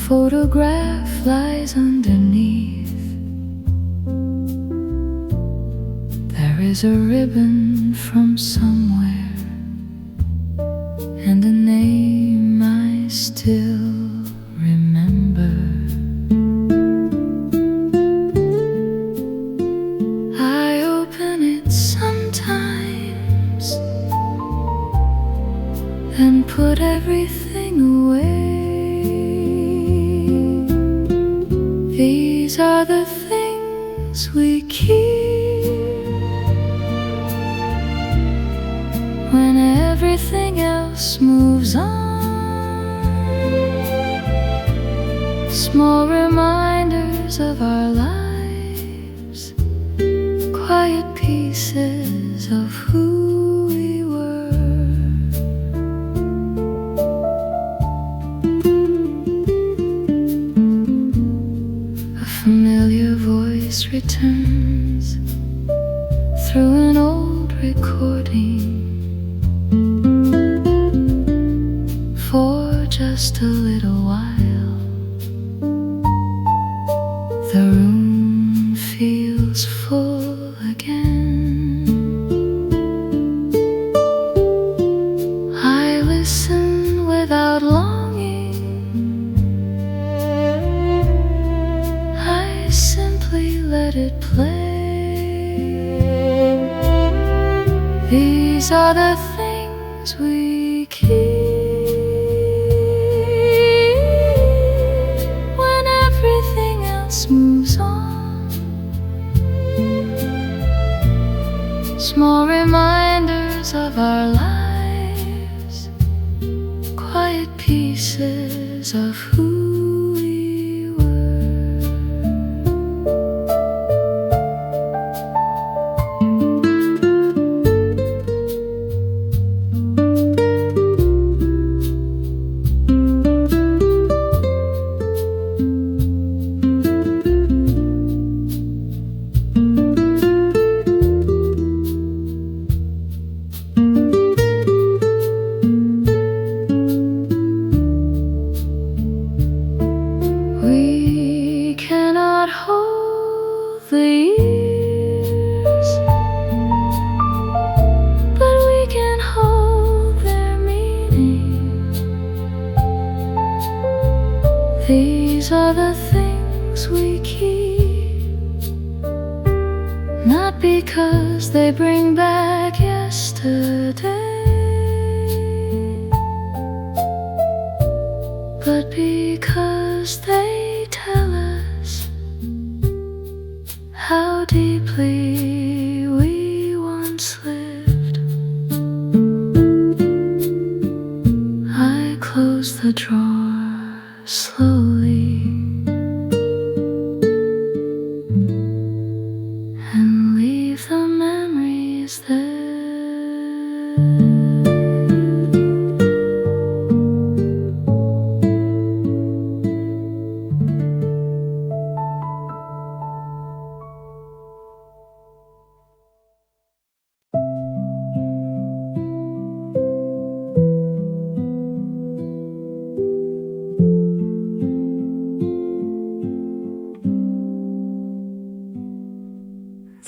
photograph lies underneath. There is a ribbon from somewhere and a name I still remember. I open it sometimes, then put everything away. These are the things we keep when everything else moves on. Small reminders of our lives, quiet pieces of who we were. A familiar voice returns through an old recording. For just a little while, the room feels full again. I listen without longing, I simply let it play. These are the things we keep moves on. Small reminders of our lives, quiet pieces of who we were. These are the things we keep, not because they bring back yesterday, but because they tell us how deeply we once lived. I close the drawer slowly and leave the memories there.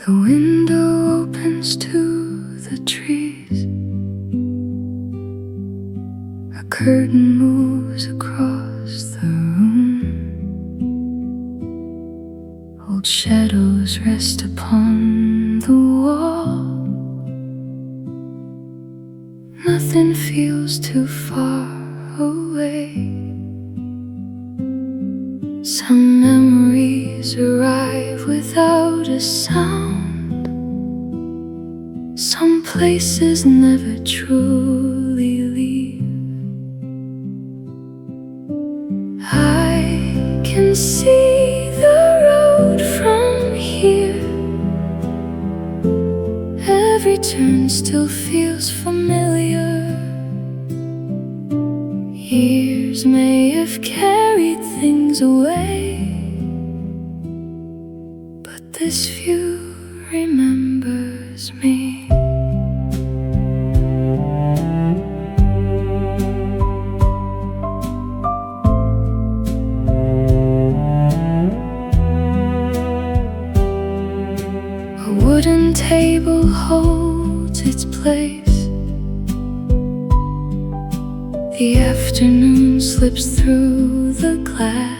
The window opens to the trees. A curtain moves across the room. Old shadows rest upon the wall. Nothing feels too far away. Some memories arrive without a sound. Some places never truly leave. I can see the road from here. Every turn still feels familiar. Years may have carried things away, but this view remembers me. holds its place. The afternoon slips through the glass.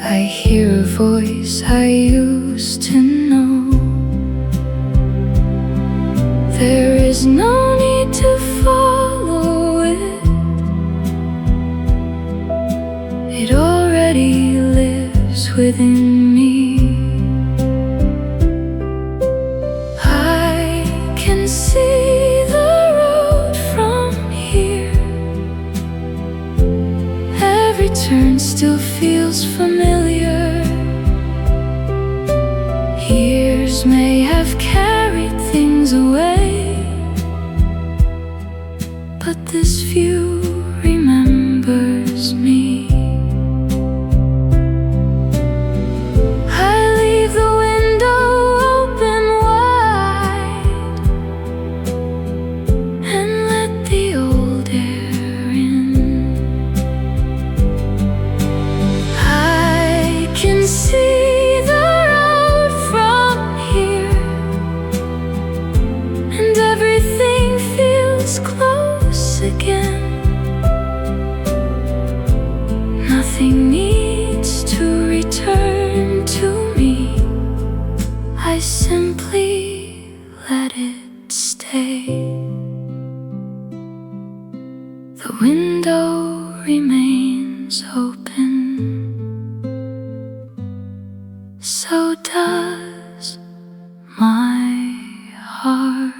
I hear a voice I used to know. There is no need to follow it. It already lives within me. I can see the road from here. Every turn still feels familiar. Years may have carried things away, but this view remembers me. I leave the window open wide and let the old air in. I can see the road from here, and everything feels close again. Nothing needs to return to me. I simply let it stay. The window remains open. So does my heart.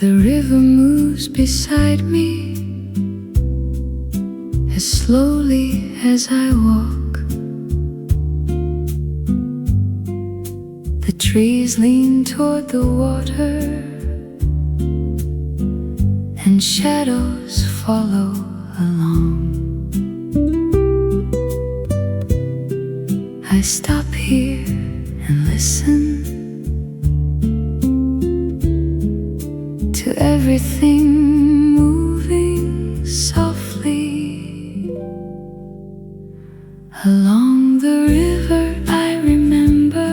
The river moves beside me as slowly as I walk. The trees lean toward the water, and shadows follow along. I stop here and listen to everything moving softly. Along the river I remember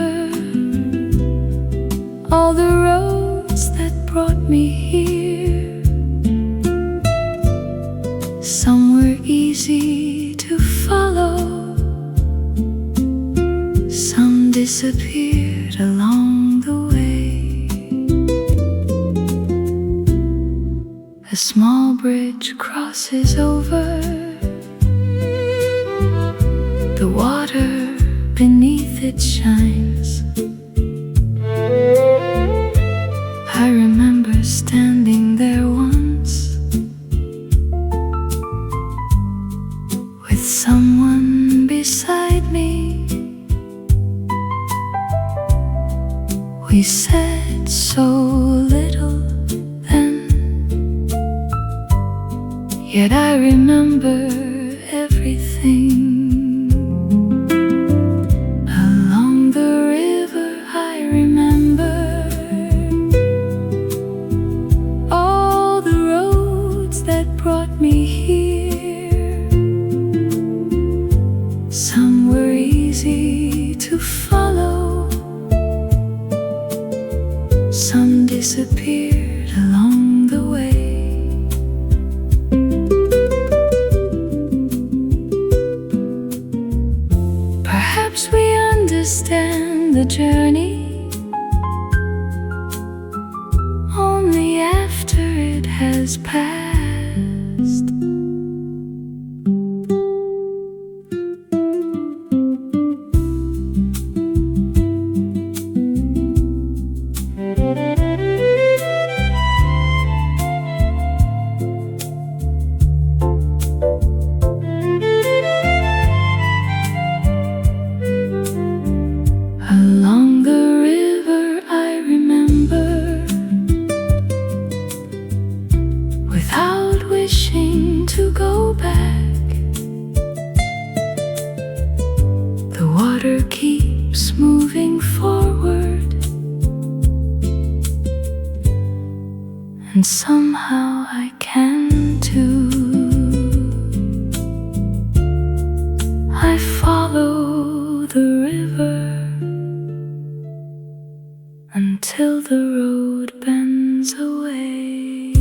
all the roads that brought me here. Some were easy to follow, some disappeared along the way. A small bridge crosses over the water, beneath it shines. I remember standing there once with someone beside me. We said so little then, yet I remember everything. Along the river I remember all the roads that brought me here. Some were easy to follow, some disappeared along the way. Perhaps we understand the journey only after it has passed. and somehow I can too. I follow the river until the road bends away.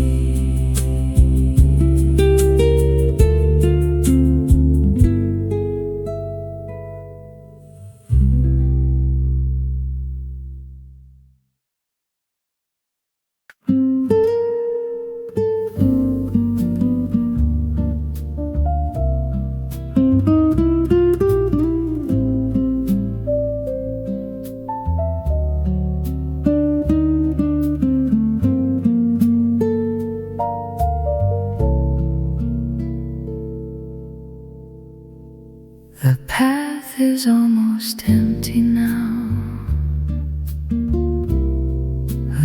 The path is almost empty now.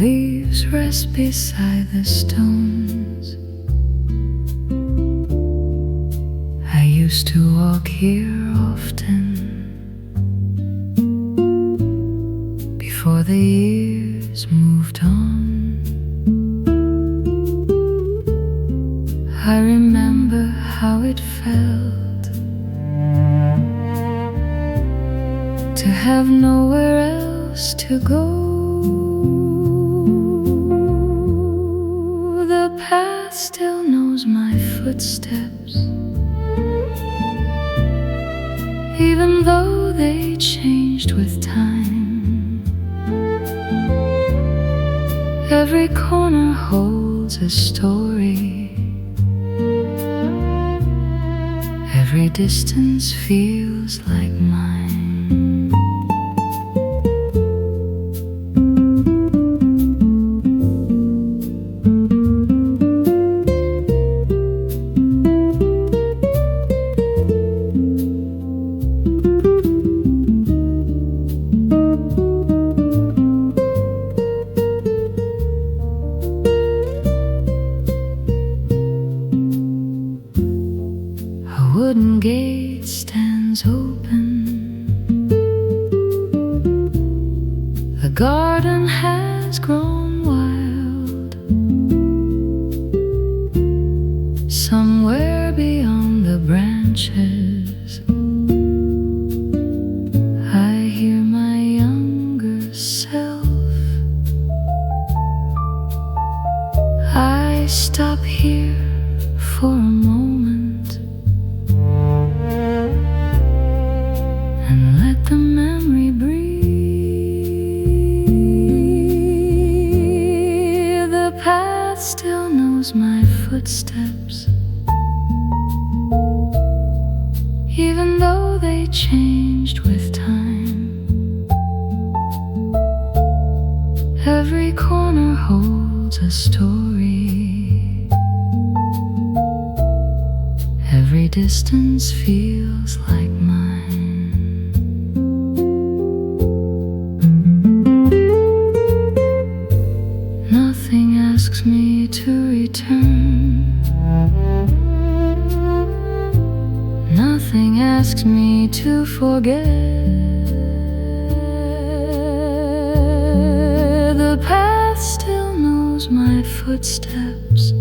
Leaves rest beside the stones. I used to walk here often before the years moved on. I remember how it felt to have nowhere else to go. The path still knows my footsteps, even though they changed with time. Every corner holds a story. Every distance feels like mine. Wooden gate stands open. The garden has grown wild. Somewhere beyond the branches, I hear my younger self. I stop here for a moment and let the memory breathe. The path still knows my footsteps, even though they changed with time. Every corner holds a story. Every distance feels like mine. Nothing asks me to return. Nothing asks me to forget. The path still knows my footsteps,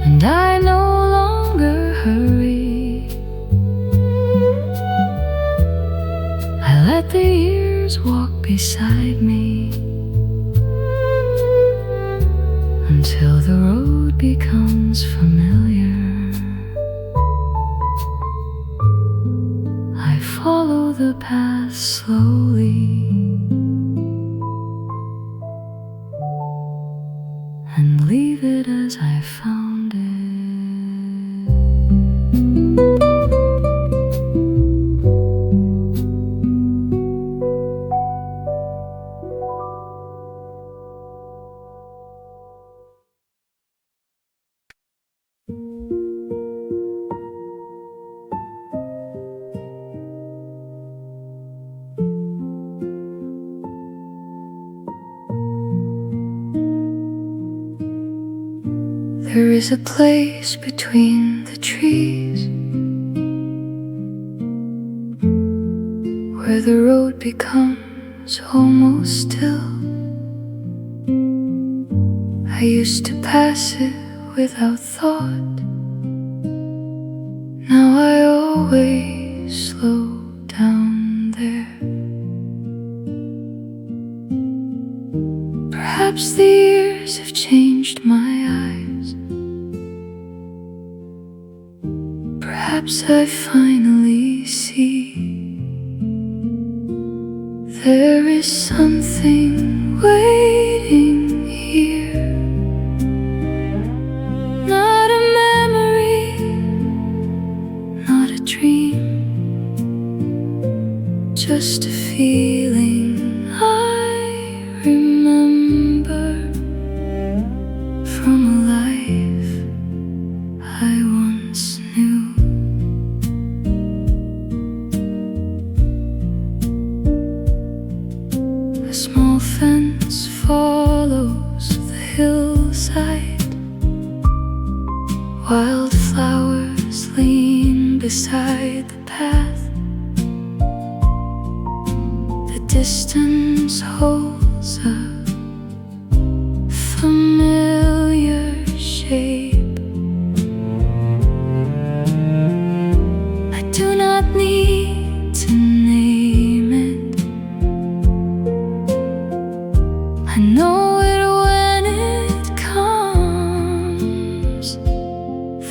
and I no longer hurry. I let the years walk beside me until the road becomes familiar. I follow the path slowly and leave it as I found it. There is a place between the trees where the road becomes almost still. I used to pass it without thought. Now I always slow down there. Perhaps the years have changed my eyes. Perhaps I finally see there is something waiting here. Not a memory, not a dream, just a feeling I remember from a life I once knew. A small fence follows the hillside. Wildflowers lean beside the path. The distance holds a familiar shape. I do not need to name it. I know it when it comes.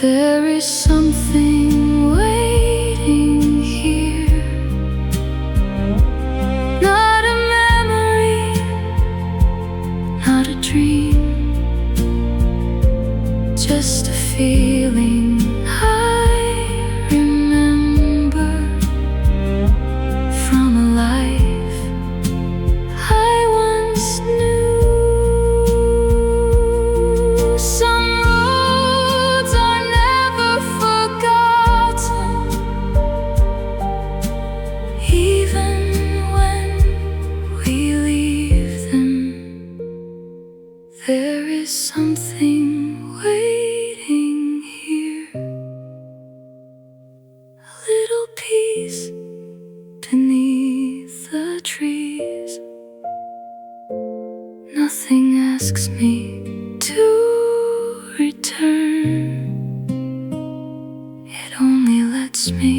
There is something waiting here. Not a memory, not a dream, just a feeling I remember from a life I once knew. Some roads are never forgotten, even when we leave them. There is something waiting here. A little peace beneath the trees. Nothing asks me to return. It only lets me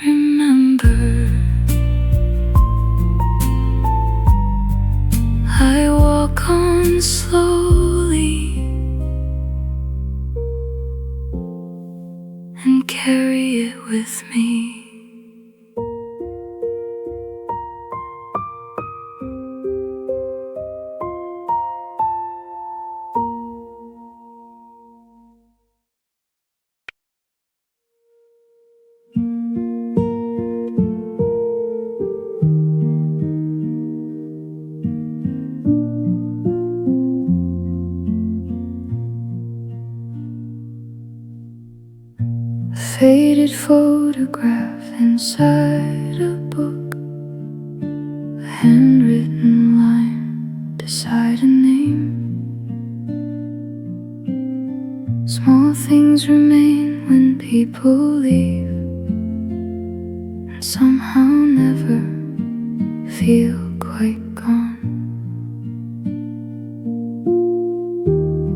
remember. I walk on slowly and carry it with me. A faded photograph inside a book, a handwritten line beside a name. Small things remain when people leave, and somehow never feel quite gone.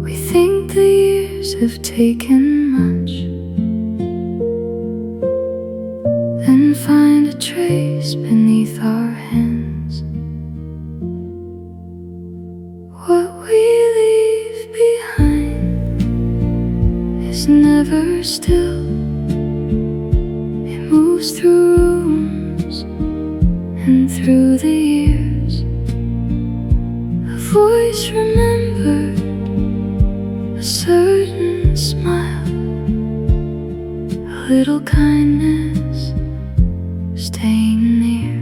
We think the years have taken much, then find a trace beneath our hands. What we leave behind is never still. It moves through rooms and through the years. A voice remembered, a certain smile, a little kindness staying near.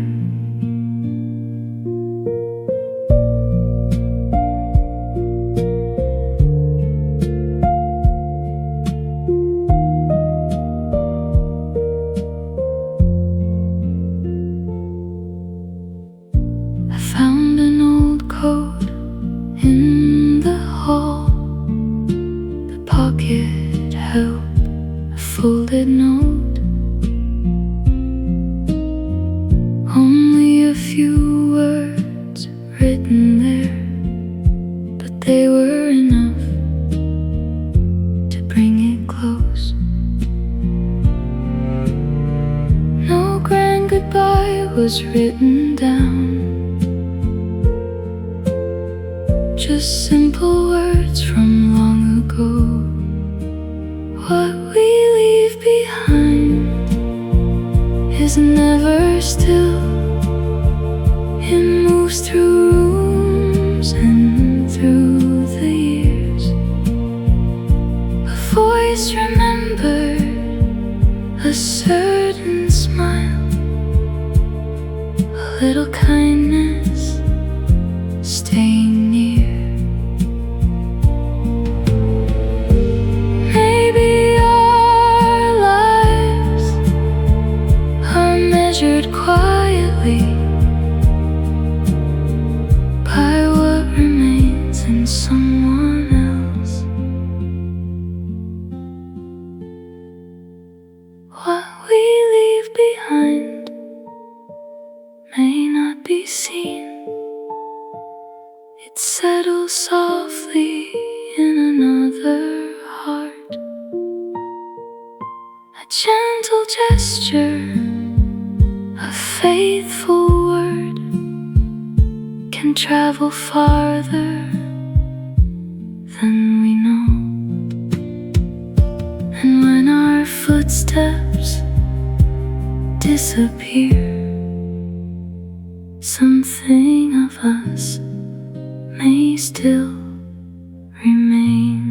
I found an old coat in the hall. The pocket held a folded note. Only a few words written there. was written down, just simple words from long ago. What we leave behind is never still. It moves through rooms and through the years. A voice remembered, a certain smile, a little kindness staying near. Maybe our lives are measured quietly by what remains in someone else. What we leave behind may not be seen. It settles softly in another heart. A gentle gesture, a faithful word can travel farther than we know. And when our footsteps disappear, something of us may still remain.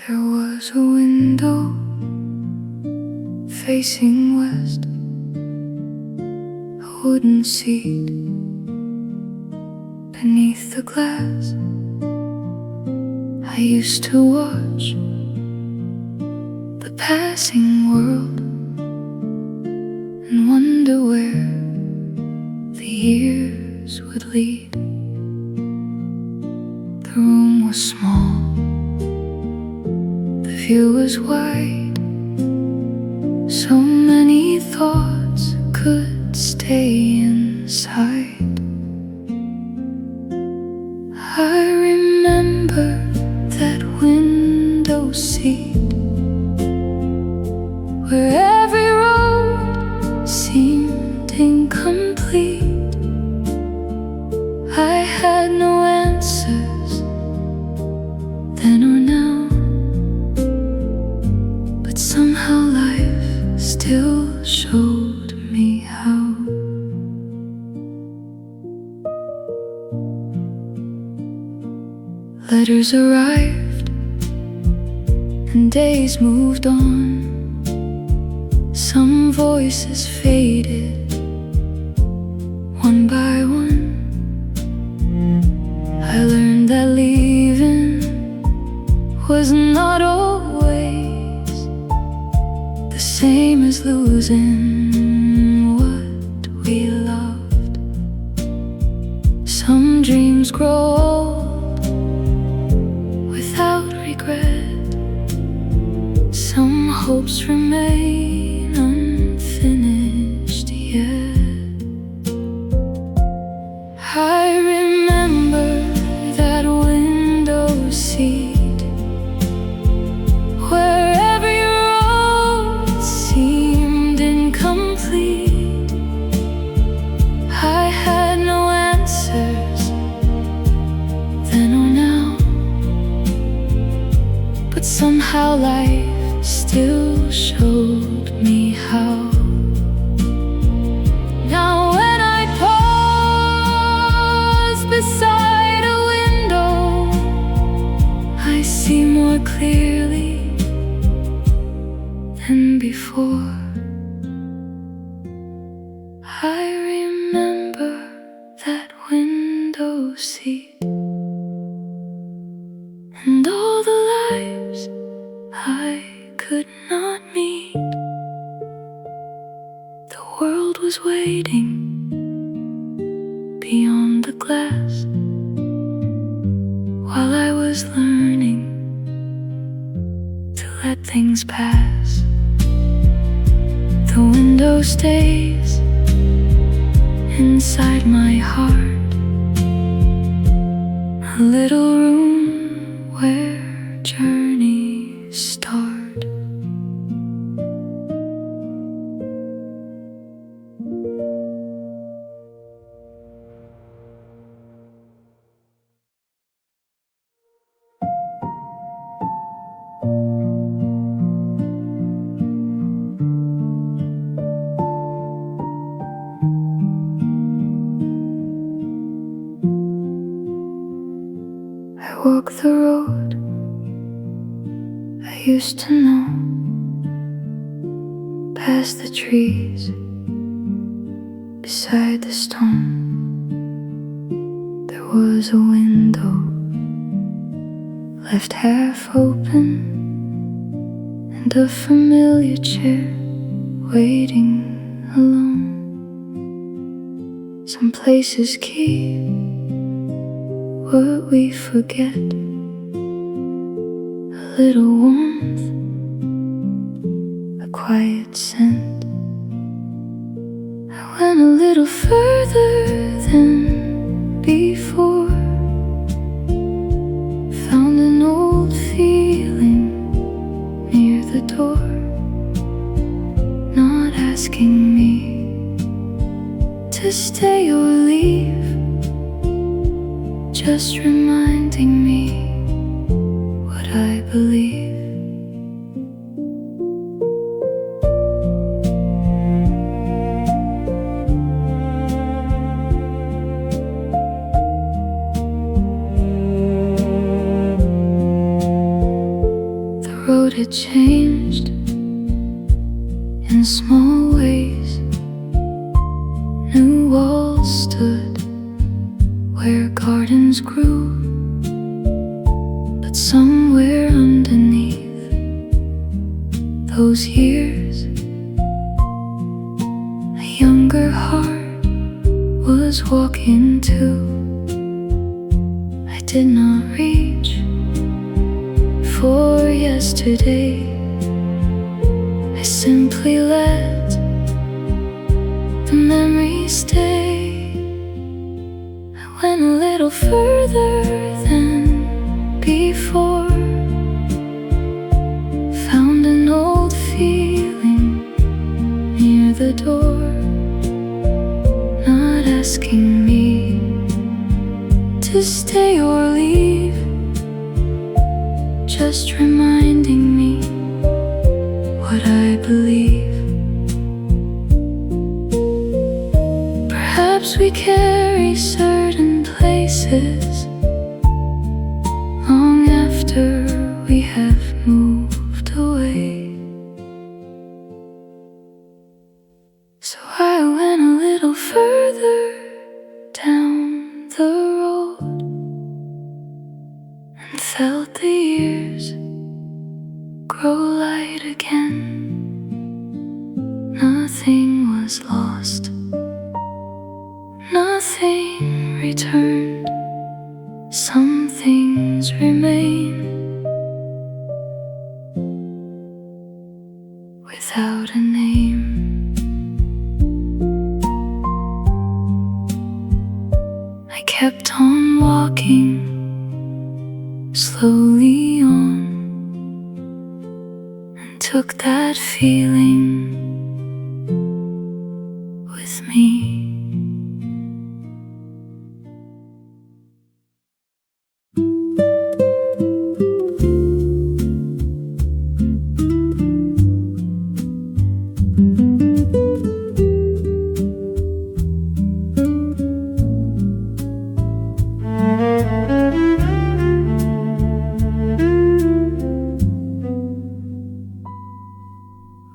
There was a window facing west, a wooden seat beneath the glass. I used to watch the passing world and wonder where the years would lead. The room was small, the view was wide. So many thoughts could stay inside. I remember that window seat where every road seemed incomplete. I had no answers then or now, but somehow life still showed me how. Letters arrived and days moved on. Some voices faded one by one. I learned that leaving was not always the same as losing what we loved. Some dreams grow old without regret. Some hopes remain unfinished yet. I remember that window seat where every road seemed incomplete. I had no answers then or now, but somehow life still showed me how. Now when I pause beside a window, I see more clearly than before. I remember that window seat and all the lives I could not meet. The world was waiting beyond the glass while I was learning let things pass. The window stays inside my heart, a little room where journeys start. I walk the road I used to know, past the trees, beside the stone. There was a window left half open, and a familiar chair waiting alone. Some places keep what we forget, a little warmth, a quiet scent. I went a little further than before, found an old feeling near the door, not asking me to stay or leave, just reminding me what I believe. The road had changed in small ways. New walls stood where gardens grew, but somewhere underneath those years, a younger heart was walking too. I did not reach for yesterday, I simply let the memories stay. Went a little further than before, found an old feeling near the door, not asking me to stay or leave, just reminding me what I believe. Perhaps we carry certain places long after we have moved away. So I went a little further down the road and felt the years grow light again. Nothing was lost, nothing returned, some things remain without a name. I kept on walking, slowly on, and took that feeling with me.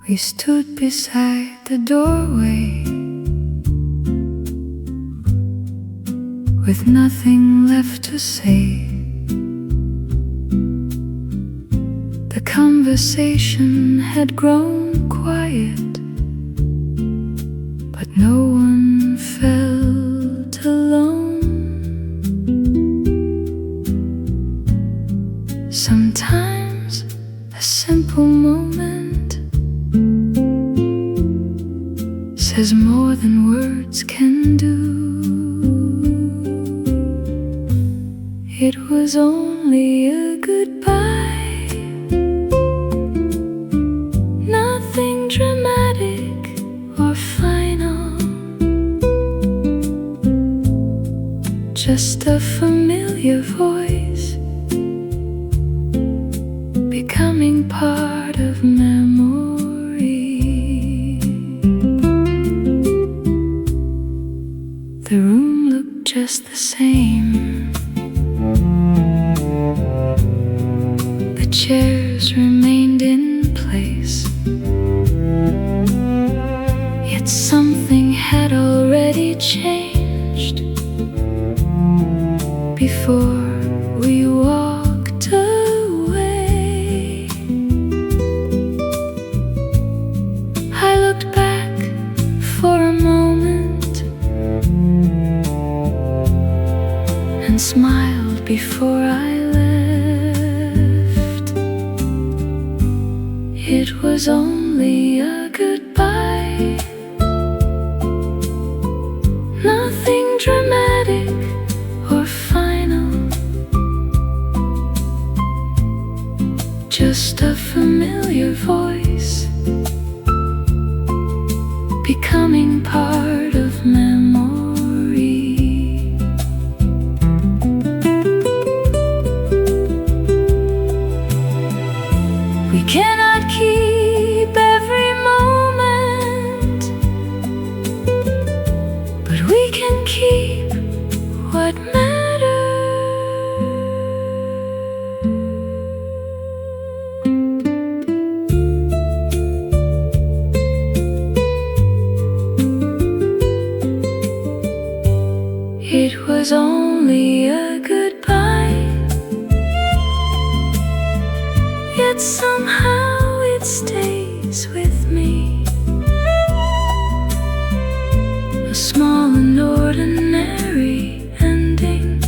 We stood beside the doorway with nothing left to say. The conversation had grown quiet, but no one felt alone. Sometimes A simple moment says more than words can do. It was only a goodbye, nothing dramatic or final, just a familiar voice becoming part of memory. The room looked just the same. The chairs remained in place, yet something had already changed before we walked away. I looked back for a moment and smiled before I left. It was only a goodbye, nothing dramatic or final, just a familiar voice becoming part of memory. We cannot keep every moment, but we can keep what matters. It was only a goodbye, yet somehow it stays with me. A small and ordinary ending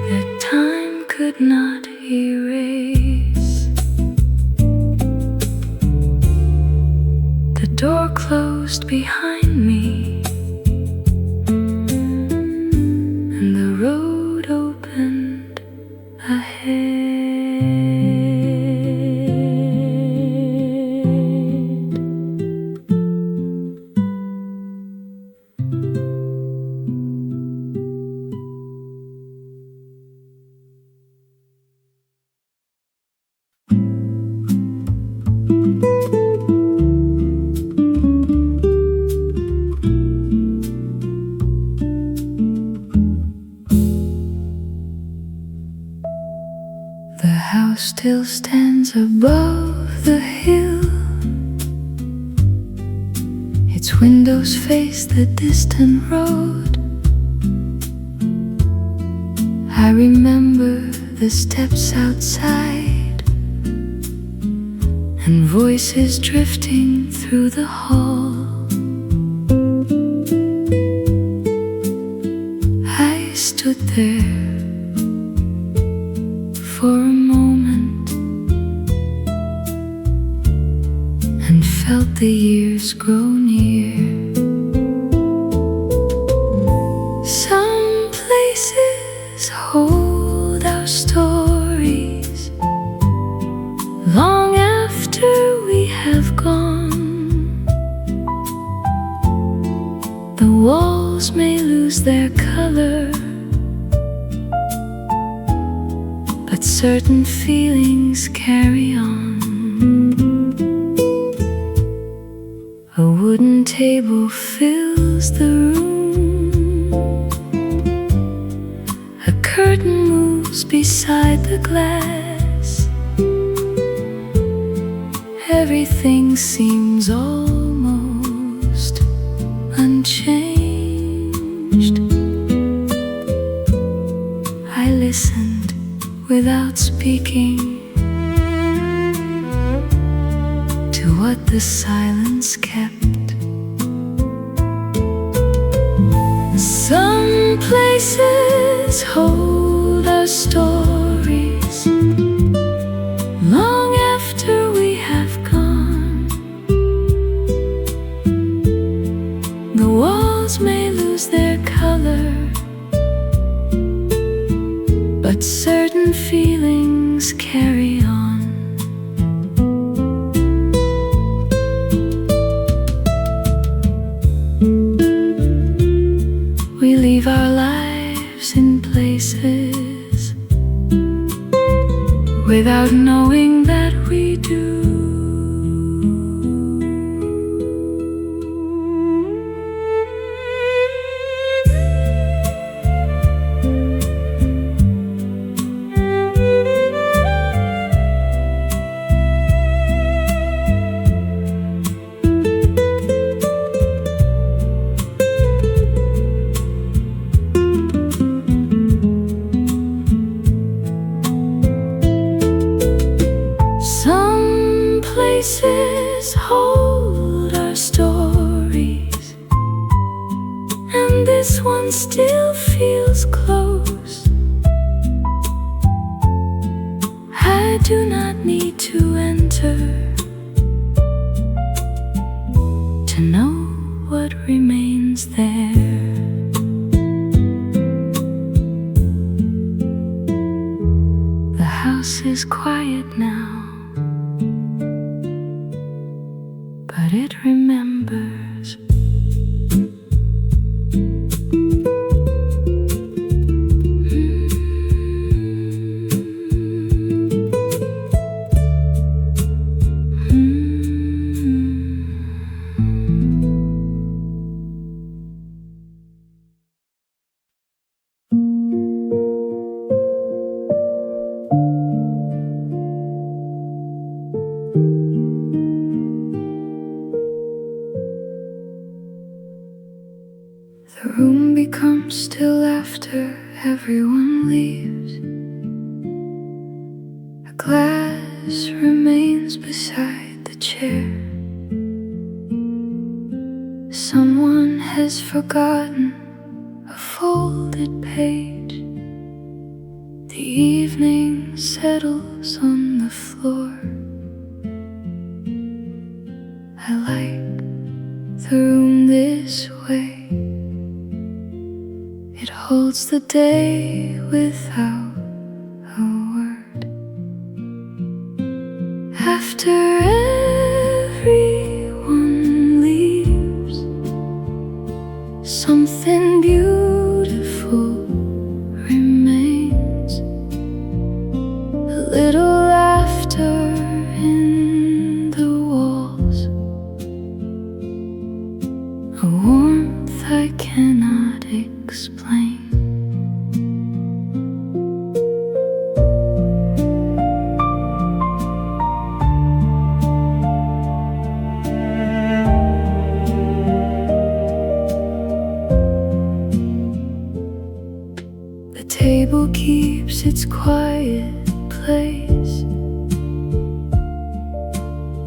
that time could not erase. The door closed behind me, and the road opened ahead. The house still stands above the hill. Its windows face the distant road. I remember the steps outside and voices drifting through the hall. I stood there for a moment and felt the years grow near. Some places hold our stories long after we have gone. The walls may lose their color, but certain feelings carry on. A wooden table fills the room. A curtain moves beside the glass. Everything seems almost unchanged. I listened without speaking to what the silence kept. Some places hold our stories feelings carry on. We leave our lives in places without knowing that we do. Some places hold our stories, and this one still feels close. I do not need to enter to know what remains there. The house is quiet now, but it remembers. The room becomes still after everyone leaves. A glass remains beside the chair. Someone has forgotten a folded page. The evening settles on the floor. I like the room this way. It holds the day without a word. After everyone leaves, something beautiful remains. A little laughter in the walls, a warmth I cannot explain. The table keeps its quiet place.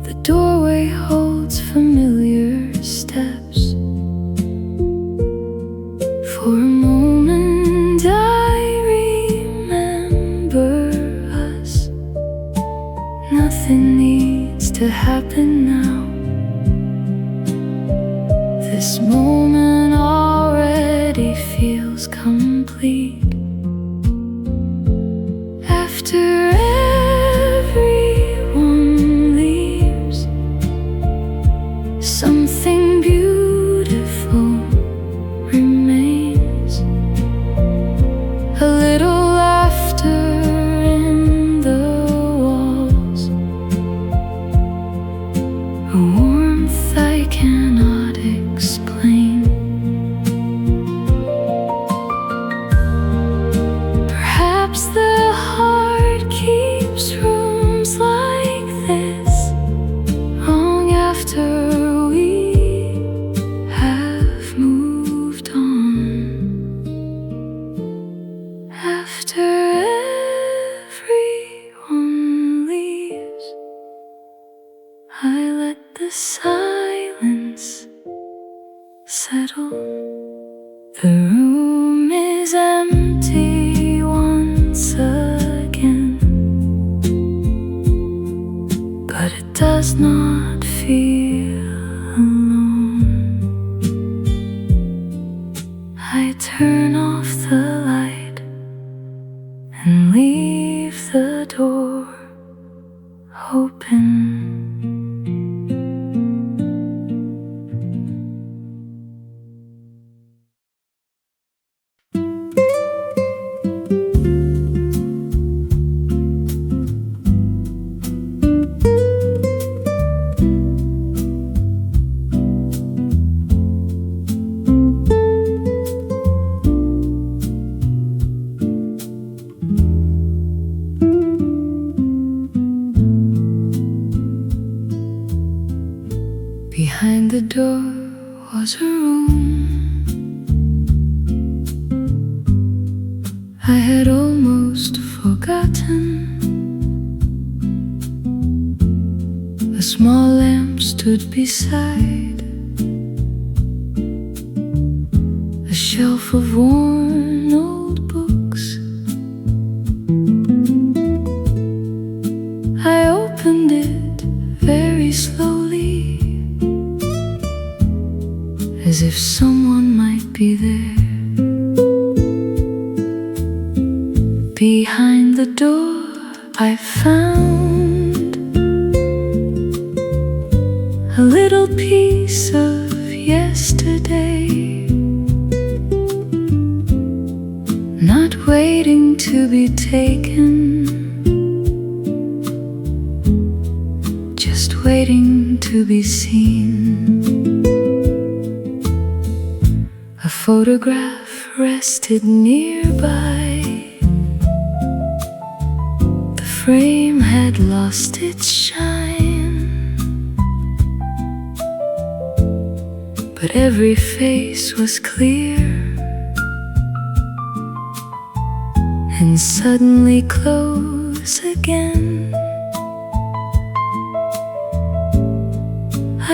The doorway holds familiar steps. For a moment I remember us. Nothing needs to happen now. This moment already feels complete. After everyone leaves, something beautiful remains. A little laughter in the walls, a warmth I cannot explain. Perhaps the heart keeps rooms like this long after we have moved on. After everyone leaves, I let the silence settle. The room is empty once again, but it does not feel alone. I turn off the light and leave the the door open. Behind the door was a room I had almost forgotten. A small lamp stood beside a shelf of worn old books. I opened it very slowly, as if someone might be there. Behind the door I found a little piece of yesterday, not waiting to be taken, just waiting to be seen. A photograph rested nearby. The frame had lost its shine, but every face was clear and suddenly close again.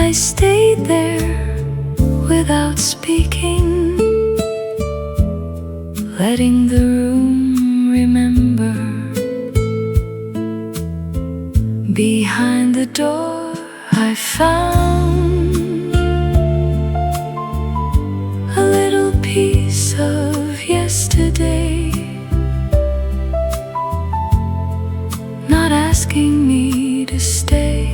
I stayed there without speaking, letting the room remember. Behind the door I found a little piece of yesterday, not asking me to stay,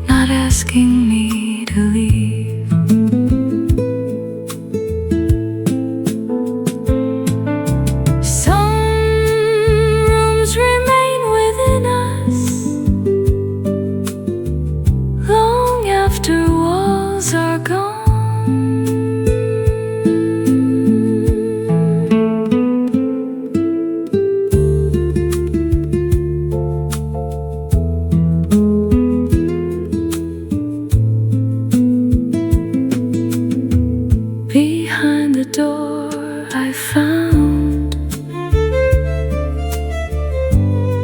not asking me to leave. Behind the door I found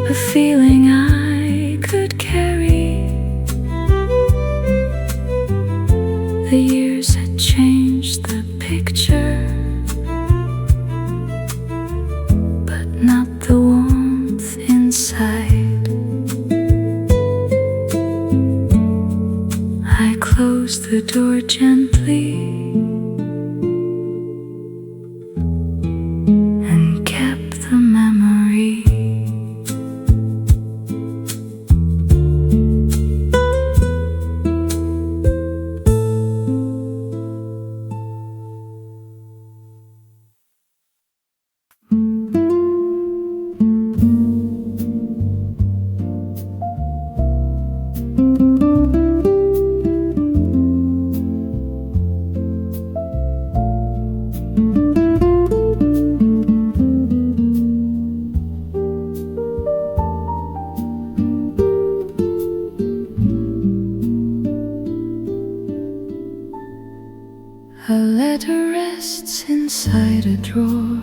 a feeling I could carry. The years had changed the picture, but not the warmth inside. I closed the door gently and kept the memory. A letter rests inside a drawer.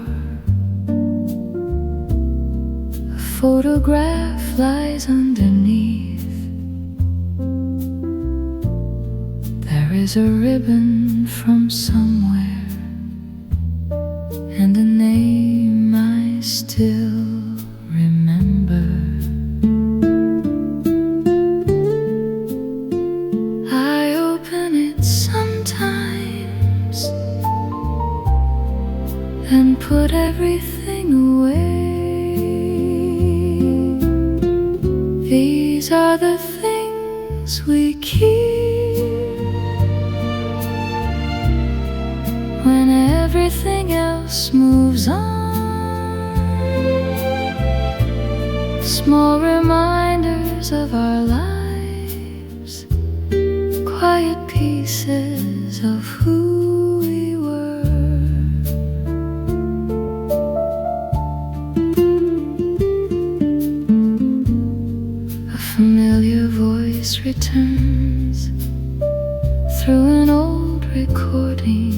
A photograph lies underneath. There is a ribbon from somewhere and a name I still remember. I open it sometimes and put everything Small reminders of our lives, quiet pieces of who we were. A familiar voice returns through an old recording.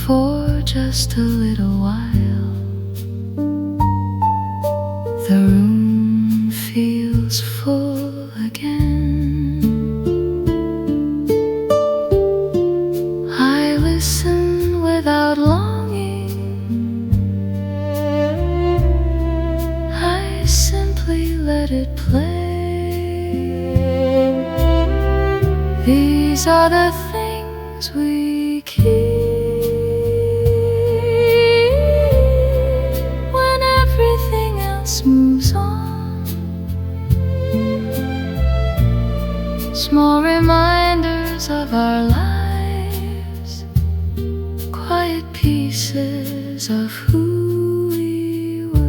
For just a little while, the room feels full again. I listen without longing, I simply let it play. These are the things we keep moves on. Small reminders of our lives, quiet pieces of who we were.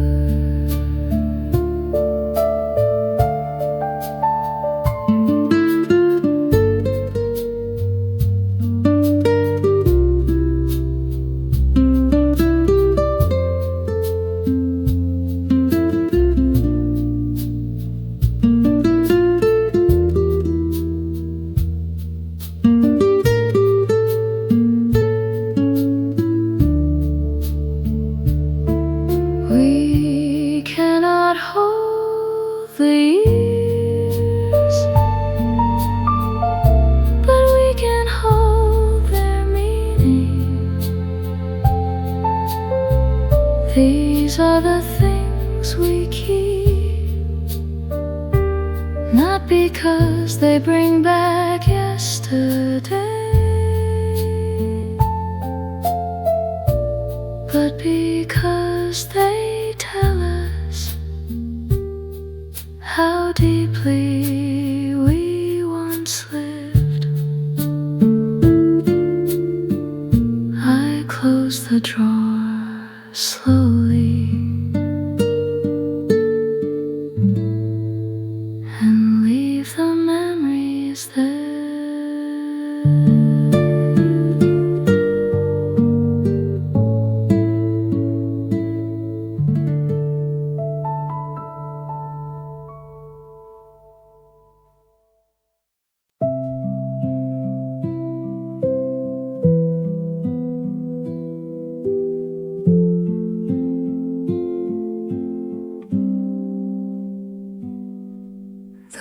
These are the things we keep, not because they bring back yesterday, but because they tell us how deeply we once lived. I close the drawer slowly and leave the memories there.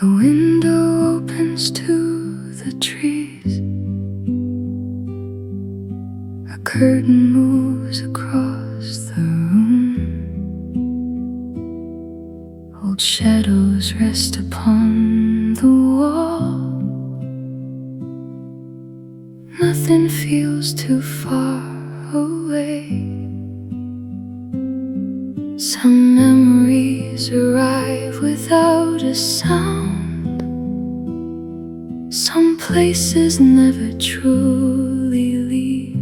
The window opens to the trees. A curtain moves across the room. Old shadows rest upon the wall. Nothing feels too far away. Some memories arrive without a sound. Some places never truly leave.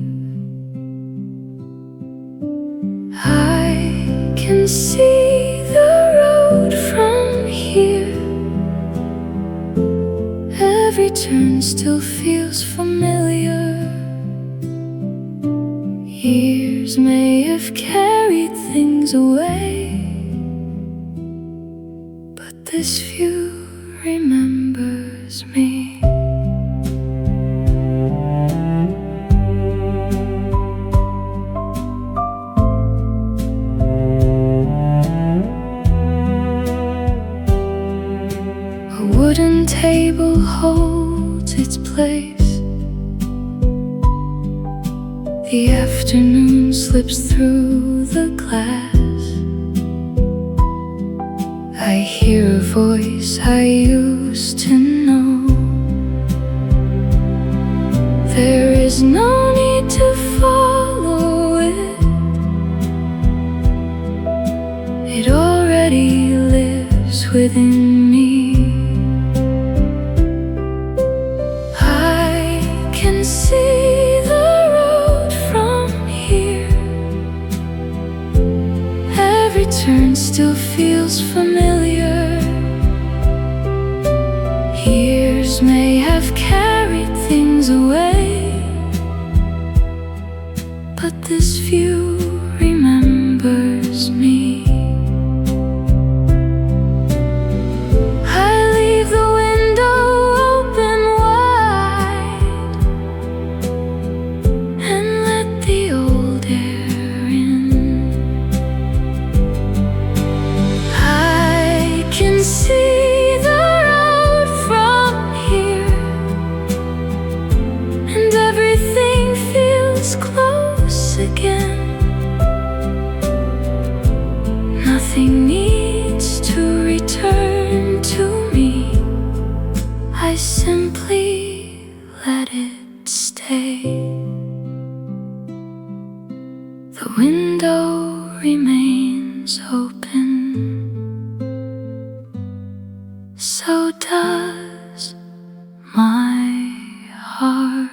I can see the road from here. Every turn still feels familiar. Years may have carried things away, but this view remembers me. A wooden table holds its place. The afternoon slips through the glass. I hear a voice I used to know. There is no need to follow it. It already lives within me. I can see the road from here. every turn still feels familiar. Years may have carried things away, but this view remembers me. I leave the window open wide and let the old air in. I can see the road from here, and everything feels close again. Nothing needs to return to me. I simply let it stay. The window remains open, so does my heart.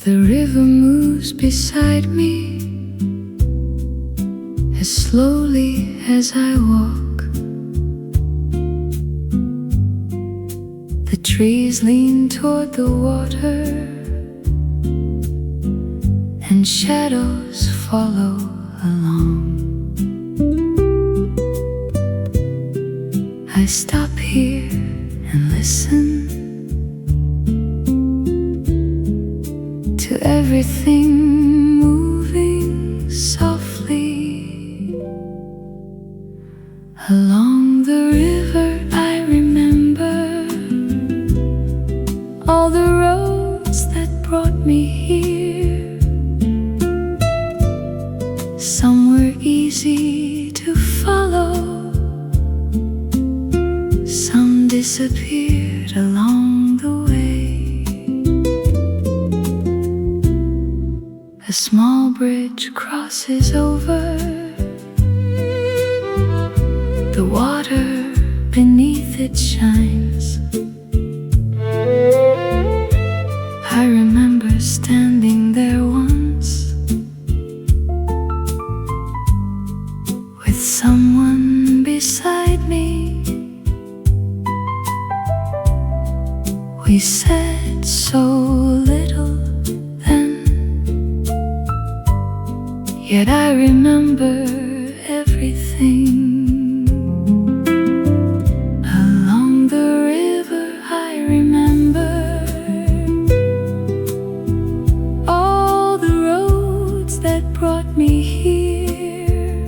The river moves beside me as slowly as I walk. The trees lean toward the water, and shadows follow along. I stop here and listen to everything moving softly. Along the river I remember all the roads that brought me here. Some were easy to follow, some disappeared along the way. A small bridge crosses over the water, beneath it shines. I remember standing there once with someone beside me. We said so little then, yet I remember everything. Along the river I remember all the roads that brought me here.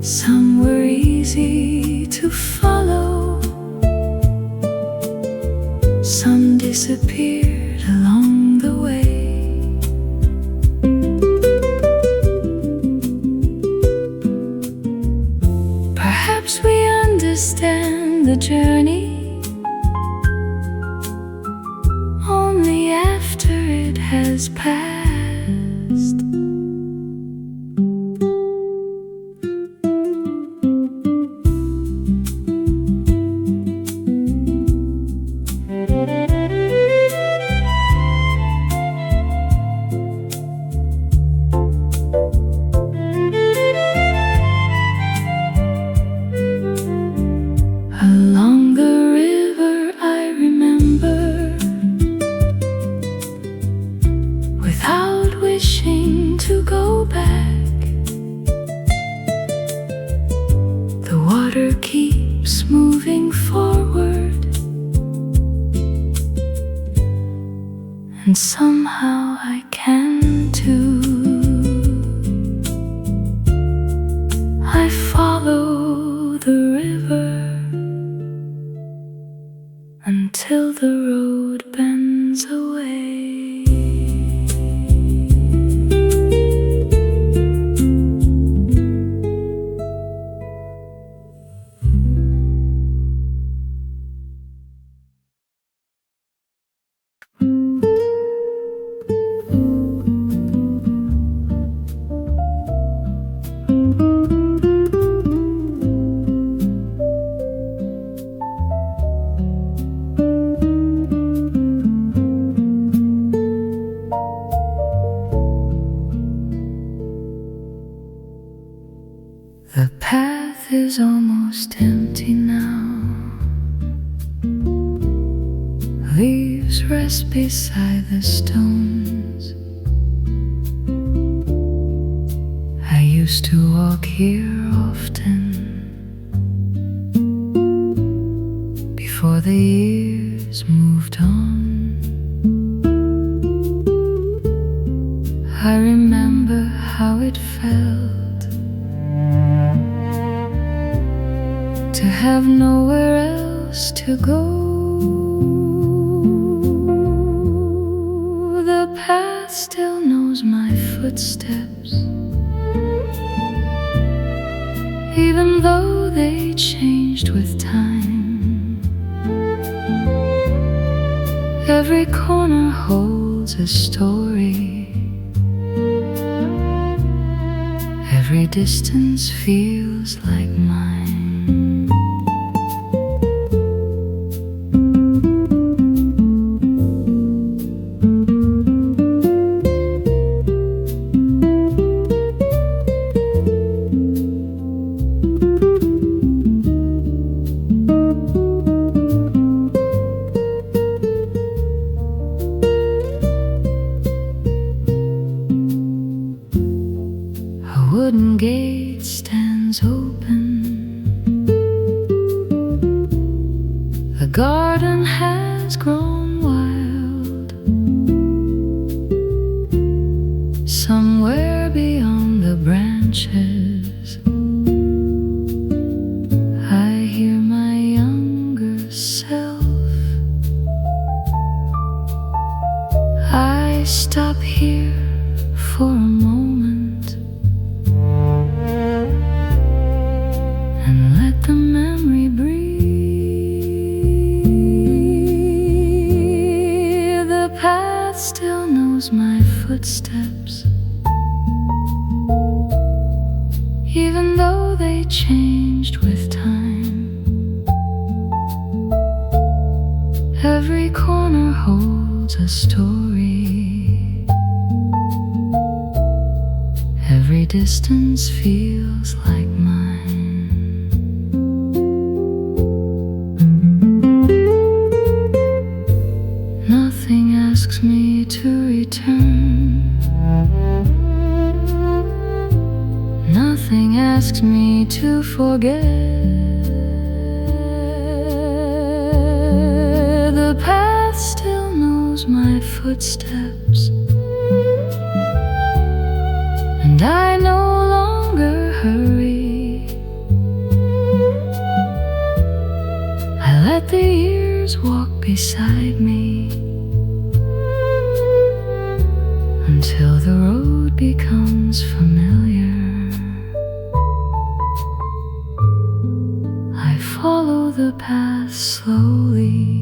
Some were easy to follow, some disappeared along the way. Perhaps we understand the journey only after it has passed. Along the river I remember, without wishing to go back. The water keeps moving forward, and somehow I can too. I follow the river until the road bends. runs away. The path is almost empty now. Leaves rest beside the stones. I used to walk here often before the years moved on. I remember how it felt to have nowhere else to go. The path still knows my footsteps, even though they changed with time. Every corner holds a story. Every distance feels like mine. A wooden gate stands open. The garden has grown wild. Somewhere beyond the branches, I hear my younger self. I stop here for a moment and let the memory breathe. The path still knows my footsteps, even though they changed with time. Every corner holds a story. Every distance feels like mine. Nothing asks me to return. Nothing asks me to forget. The path still knows my footsteps, and I no longer hurry. I let the years walk beside me until the road becomes familiar. I follow the path slowly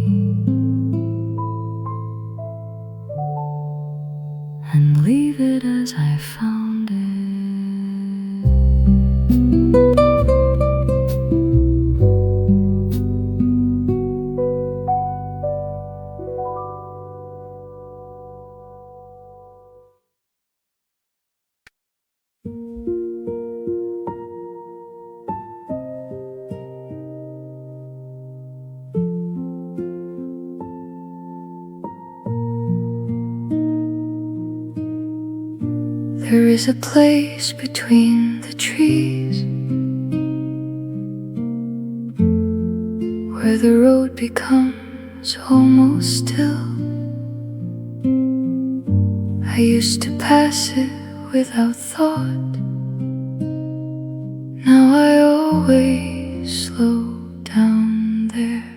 and leave it as I found it. There is a place between the trees where the road becomes almost still. I used to pass it without thought. Now I always slow down there.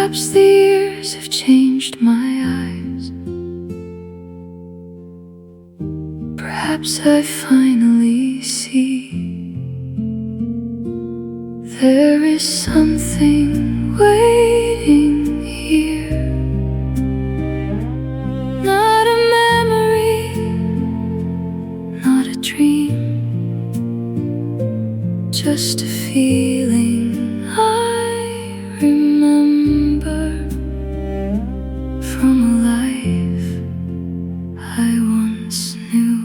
Perhaps the years have changed my eyes. Perhaps I finally see there is something waiting here. Not a memory, not a dream, just a feeling I remember from a life I once knew.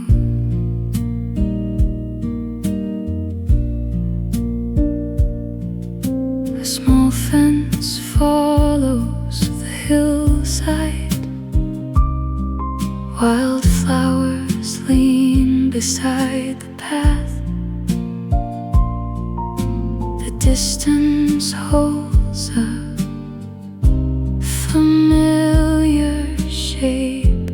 A small fence follows the hillside. Wildflowers lean beside the path. The distance holds a familiar shape.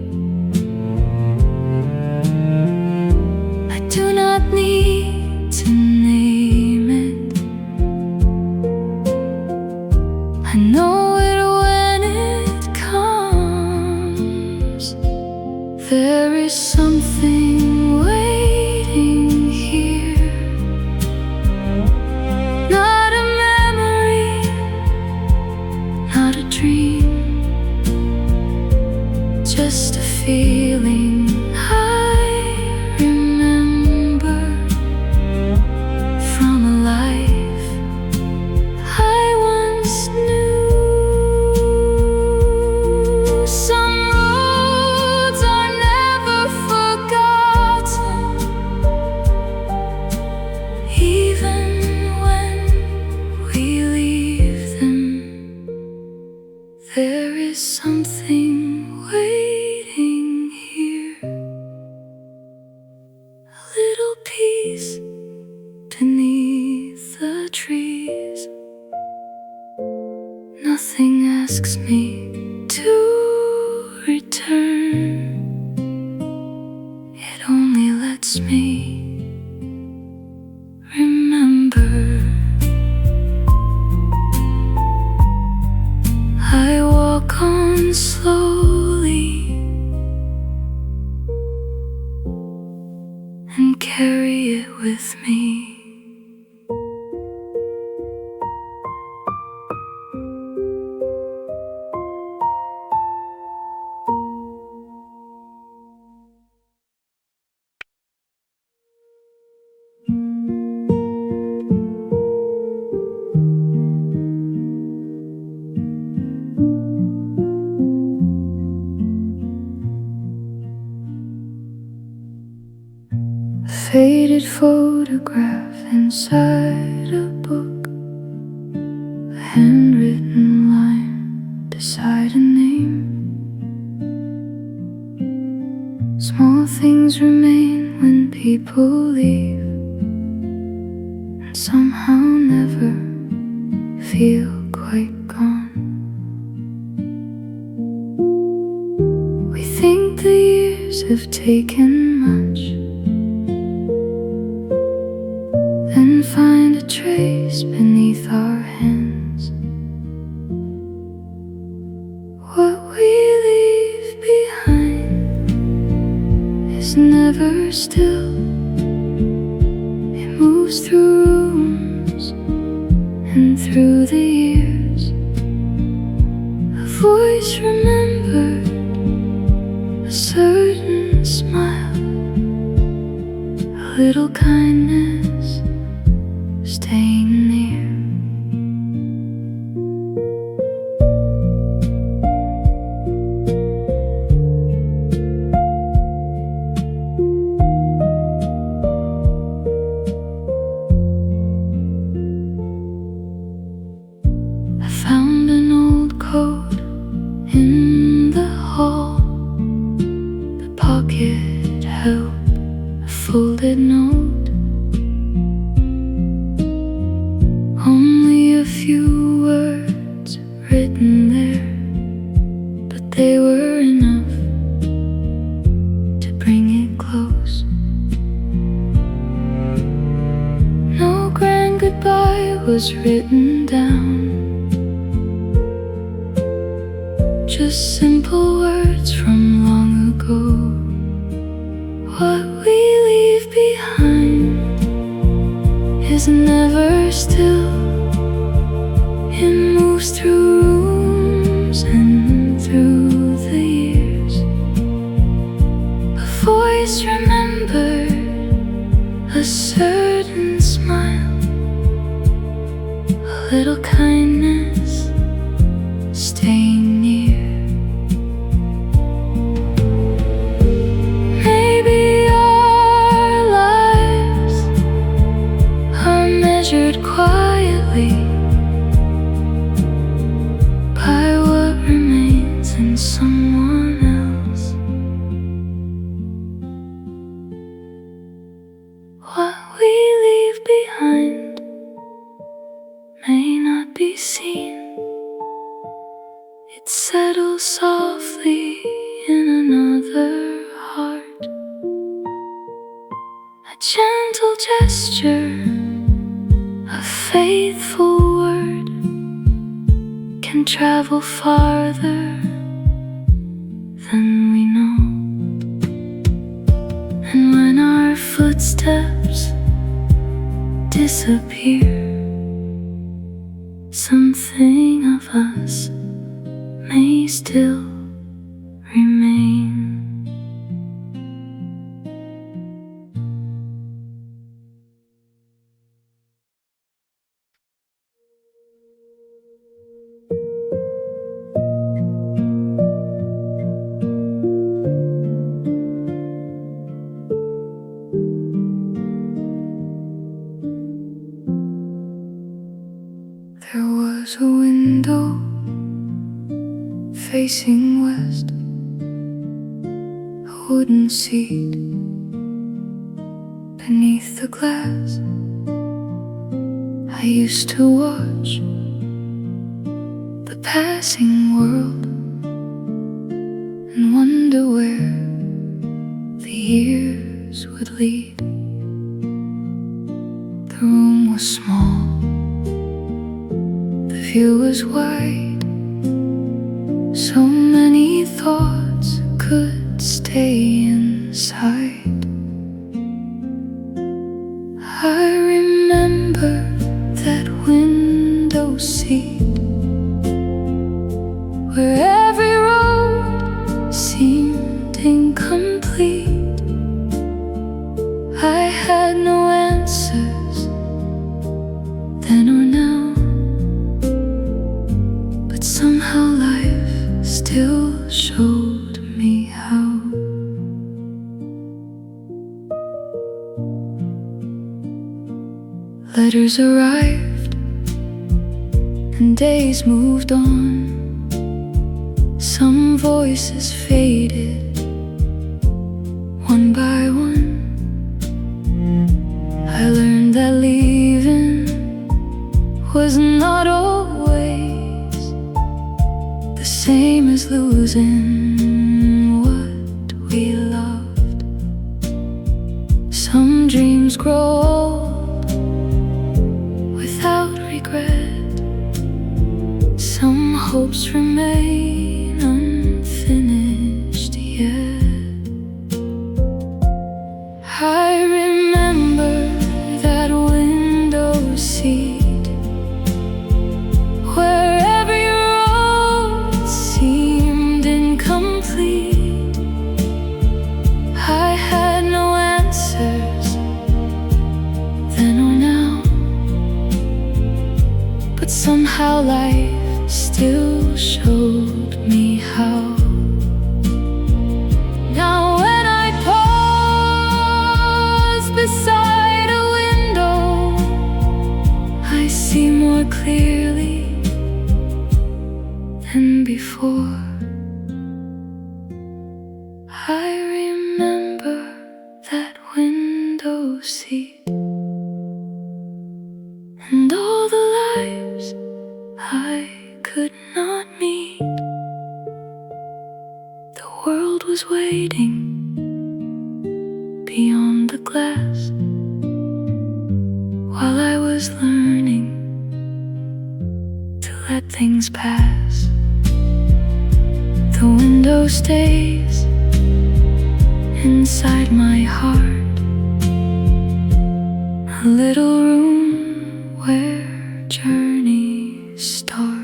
I do not need to name it. I know it when it comes. There is something waiting here. Not a memory, not a dream, just a feeling I remember from a life I once knew. Some roads are never forgotten, even when we leave them. There is something waiting here. A little peace beneath the trees. Nothing asks me to return. It only lets me remember. I walk on slowly and carry it with me. A faded photograph inside a book, a handwritten line beside a name. Small things remain when people leave, and somehow never feel quite gone. We think the years have taken much, then find a trace beneath our hands. What we leave behind is never still. It moves through rooms and through the years. A voice remembered, a certain smile, a little kindness staying near. I found an old coat in the hall. The pocket held a folded note. Only a few words written there, but they were enough to bring it close. No grand goodbye was written down, just simple words from long ago. What we leave behind is never still. It moves through rooms and through the years. A voice remembered, a certain smile, a little kindness staying near. Maybe our lives are measured quietly by what remains in someone else. What we leave behind may not be seen. It settles softly in another heart. A gentle gesture, a faithful word can travel farther than we know. And when our footsteps disappear, something of us may still remain. There was a window facing west, a wooden seat beneath the glass. I used to watch the passing world and wonder where the years would lead. The room was small, the view was wide. So many thoughts could stay inside. I remember that window seat where every road seemed incomplete. I had no answers then or now, but somehow life still showed me how. Letters arrived and days moved on. Some voices faded one by one. I learned that leaving was not always the same as losing what we loved. Some dreams grow old without regret. Some hopes remain unfinished yet. I remember that window seat where every road seemed incomplete. I had no answers then or now, but somehow life still showed me how. Now when I pause beside a window, I see more clearly than before. I remember that window seat and all the lives I could not meet. The world was waiting beyond the glass while I was learning to let things pass. The window stays inside my heart, a little room where journeys start.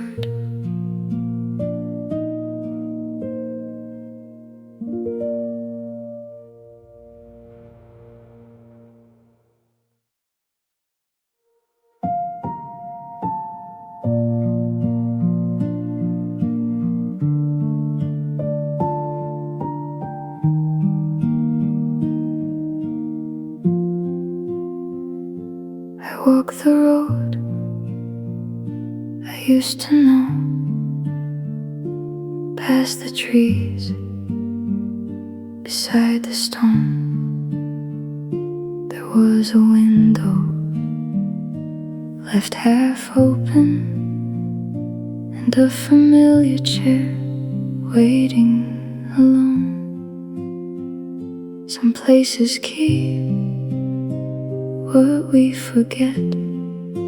I walk the road I used to know, past the trees, beside the stone. There was a window left half open, and a familiar chair waiting alone. Some places keep what we forget, a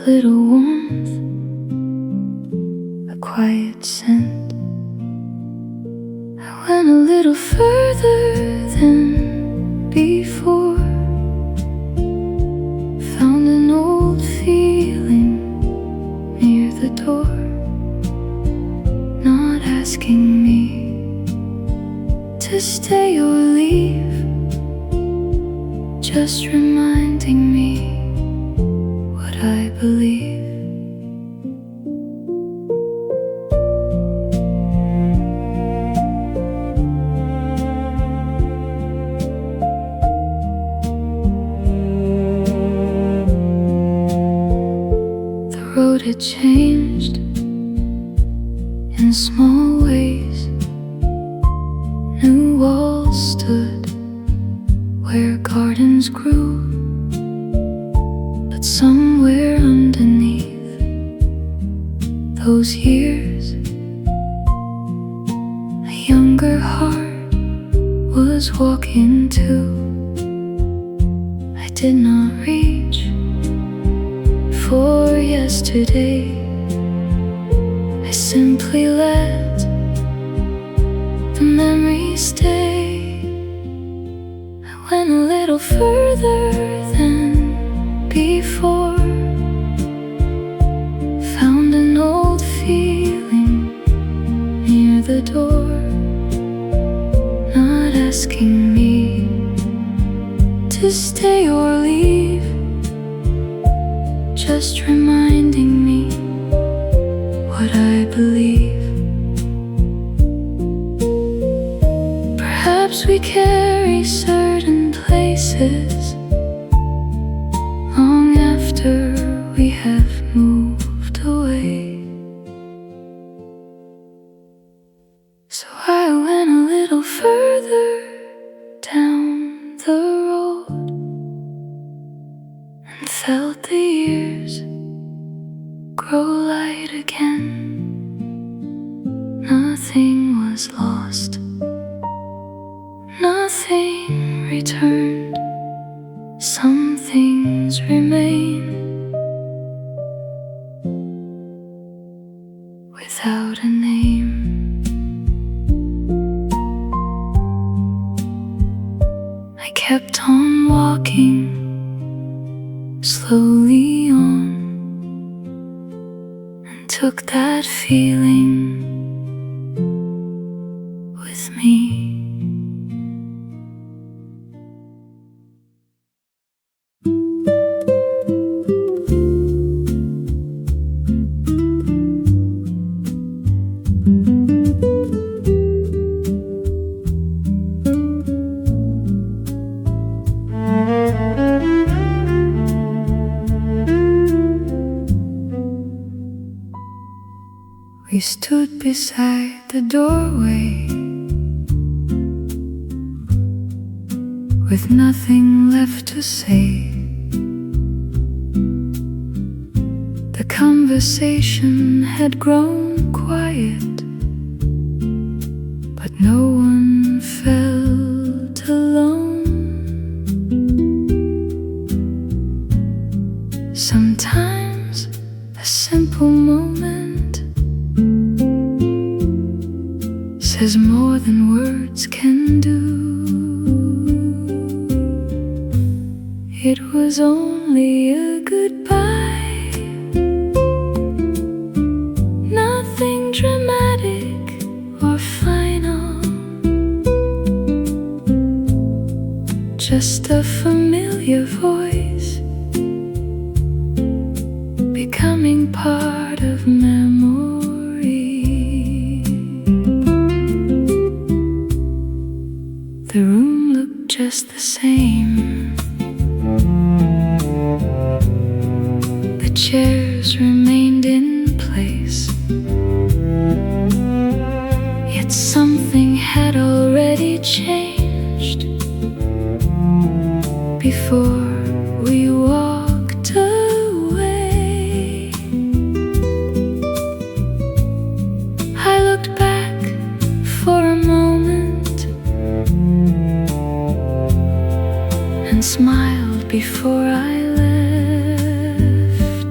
little warmth, a quiet scent. I went a little further than before, found an old feeling near the door, not asking me to stay or leave, just reminding me what I believe. The road had changed in small ways. New walls stood where gardens grew, but somewhere underneath those years, a younger heart was walking too. I did not reach for yesterday, I simply let the memories stay. Went a little further than before, found an old feeling near the door, not asking me to stay or leave, just reminding me what I believe. Perhaps we carry certain places long after we have moved away. So I went a little further down the road and felt the years grow light again. Nothing was lost, nothing returned, some things remain without a name. I kept on walking, slowly on, and took that feeling with me. We stood beside the doorway with nothing left to say. The conversation had grown quiet, but no one felt alone. Sometimes a simple moment 'cause more than words can do. It was only a goodbye, nothing dramatic or final, just a familiar voice becoming part of memory. The room looked just the same, the chairs remained in place, yet something had already changed before we walked away. I looked back for a moment and smiled before I left.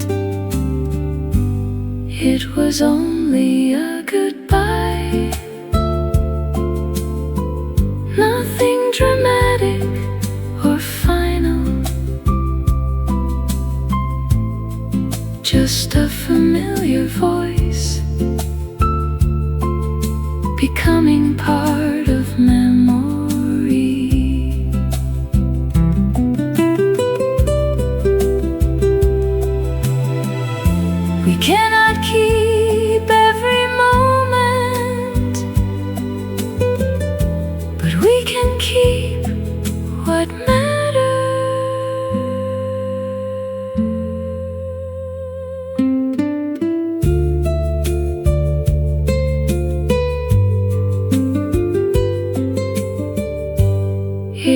It was only a goodbye, nothing dramatic or final, just a familiar voice becoming part of memory. We cannot keep every moment, but we can keep what matters.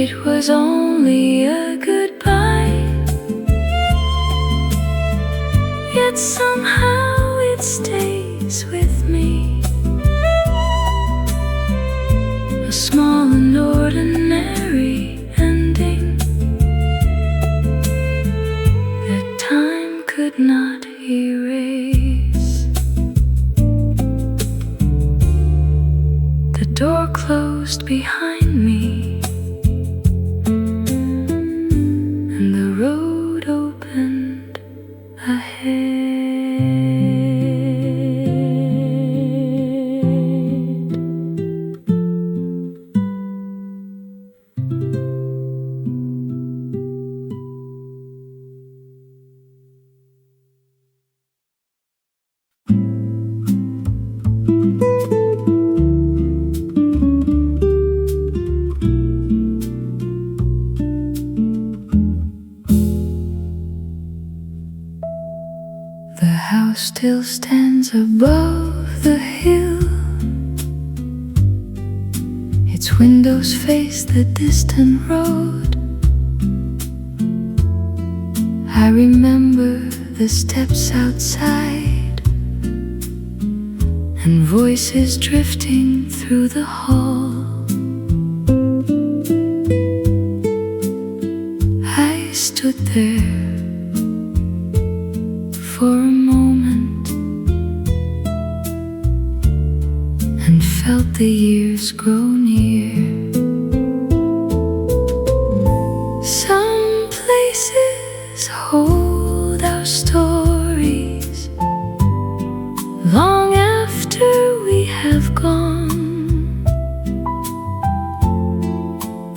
It was only a goodbye, yet somehow it stays with me. A small and ordinary ending that time could not erase. The door closed behind me, and the road opened ahead. The house still stands above the hill, its windows face the distant road. I remember the steps outside and voices drifting through the hall. I stood there for a moment and felt the years grow near. Some places hold our stories long after we have gone.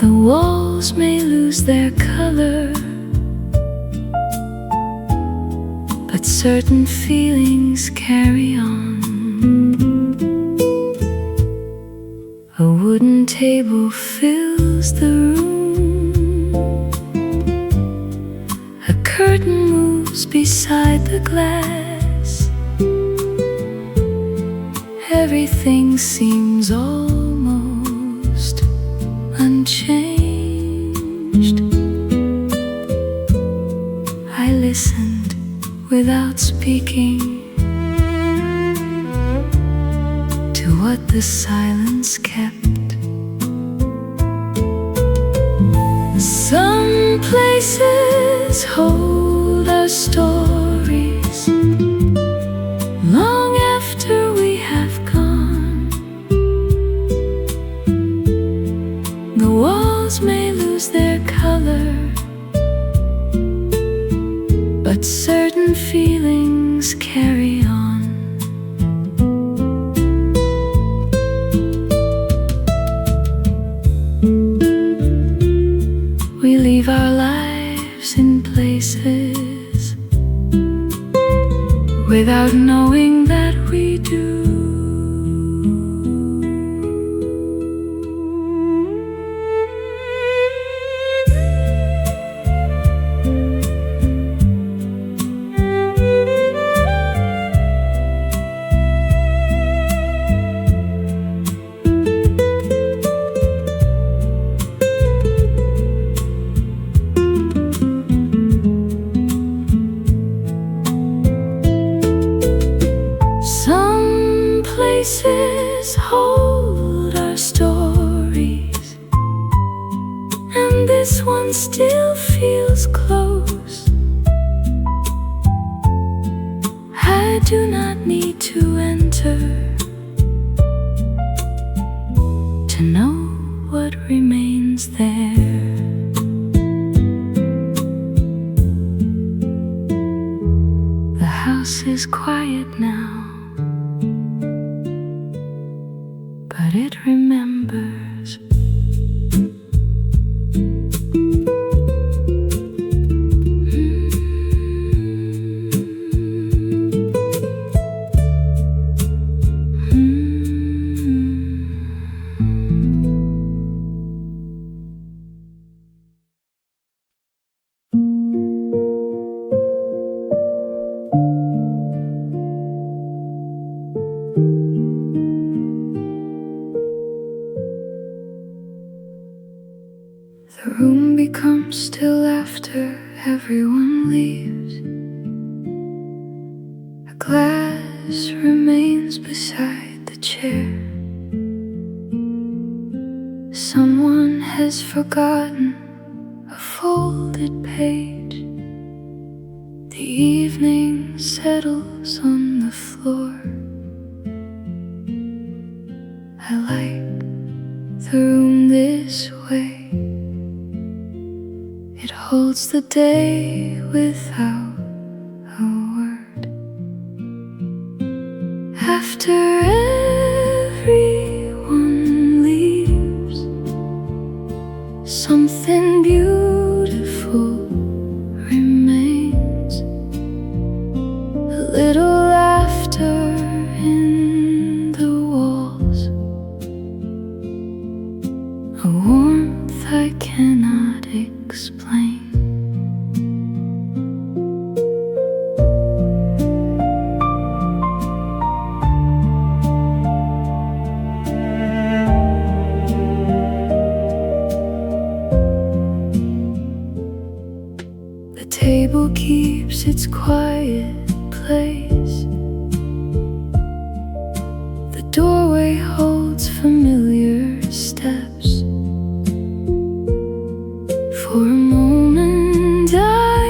The walls may lose their color, but certain feelings carry on. A wooden table fills the room, a curtain moves beside the glass. Everything seems almost unchanged. I listened without speaking to what the silence kept. Some places hold our stories long after we have gone. without knowing that we do. Some places hold our stories, and this one still feels close. I do not need to enter to know what remains there. The house is quiet now, but it remembers. The room becomes still after everyone leaves. A glass remains beside the chair. Someone has forgotten a folded page. The evening settles on the floor. I like the room this way. It holds the day without a word. After everyone leaves, something beautiful remains. A little laughter in the walls, a warmth I cannot explain. The table keeps its quiet place. The doorway holds familiar steps. For a moment I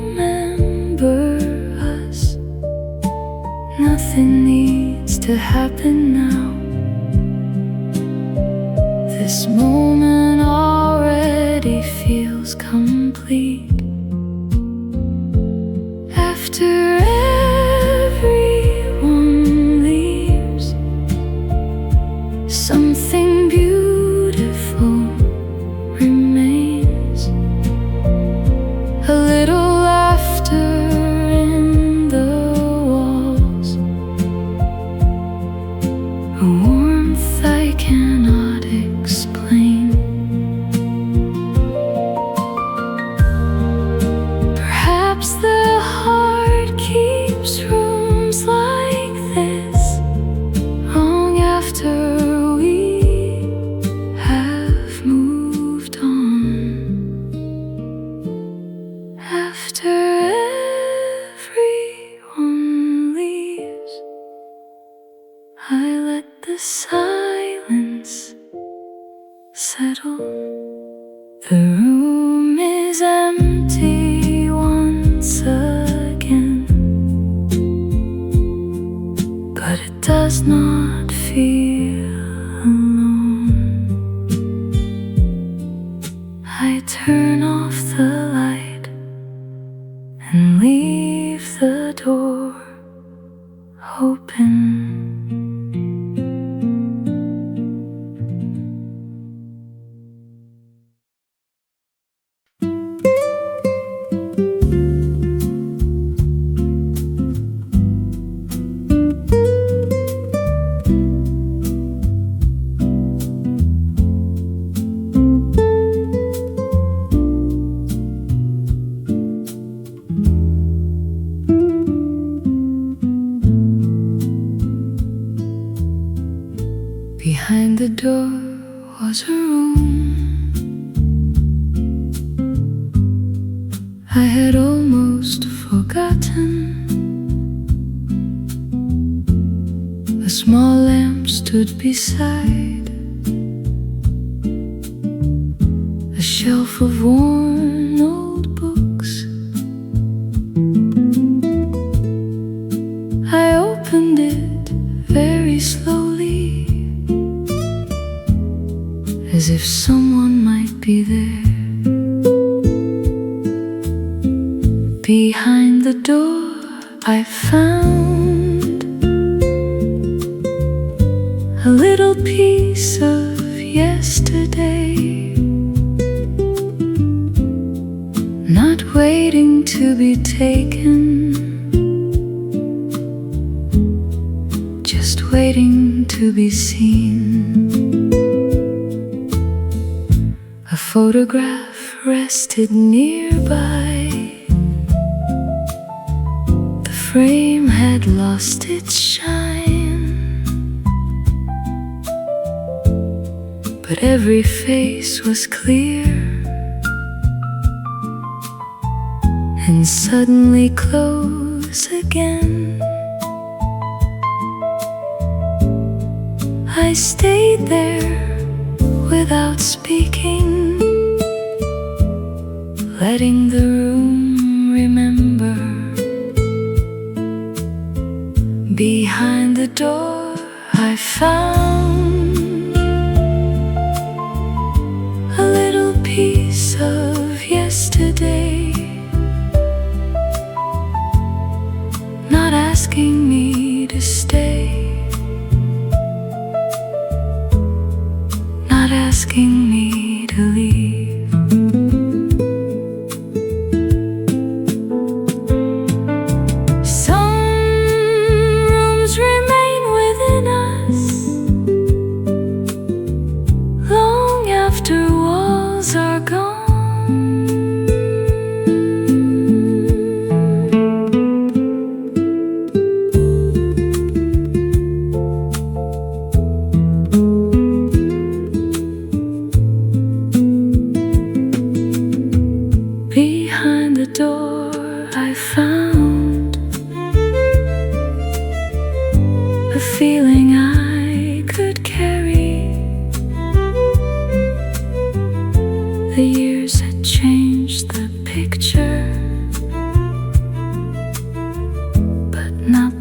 remember us. Nothing needs to happen now. This moment already feels complete. After everyone leaves, something beautiful remains. A little laughter in the walls, a warmth I cannot explain. Perhaps the heart keeps rooms like this long after we have moved on. After everyone leaves, I let the silence settle. The room is empty once again, but it does not feel alone. I turn off the light and leave the door open. Behind the door was a room I had almost forgotten. A small lamp stood beside a shelf of worn old books. I opened it very slowly, as if someone might be there. Behind the door I found a little piece of yesterday, not waiting to be taken, just waiting to be seen. A photograph rested nearby. The frame had lost its shine, but every face was clear and suddenly close again. I stayed there without speaking, letting the room remember. Behind the door I found a little piece of yesterday, not asking me to stay, not asking me to leave. Behind the door I found a feeling I could carry. The years had changed the picture, but not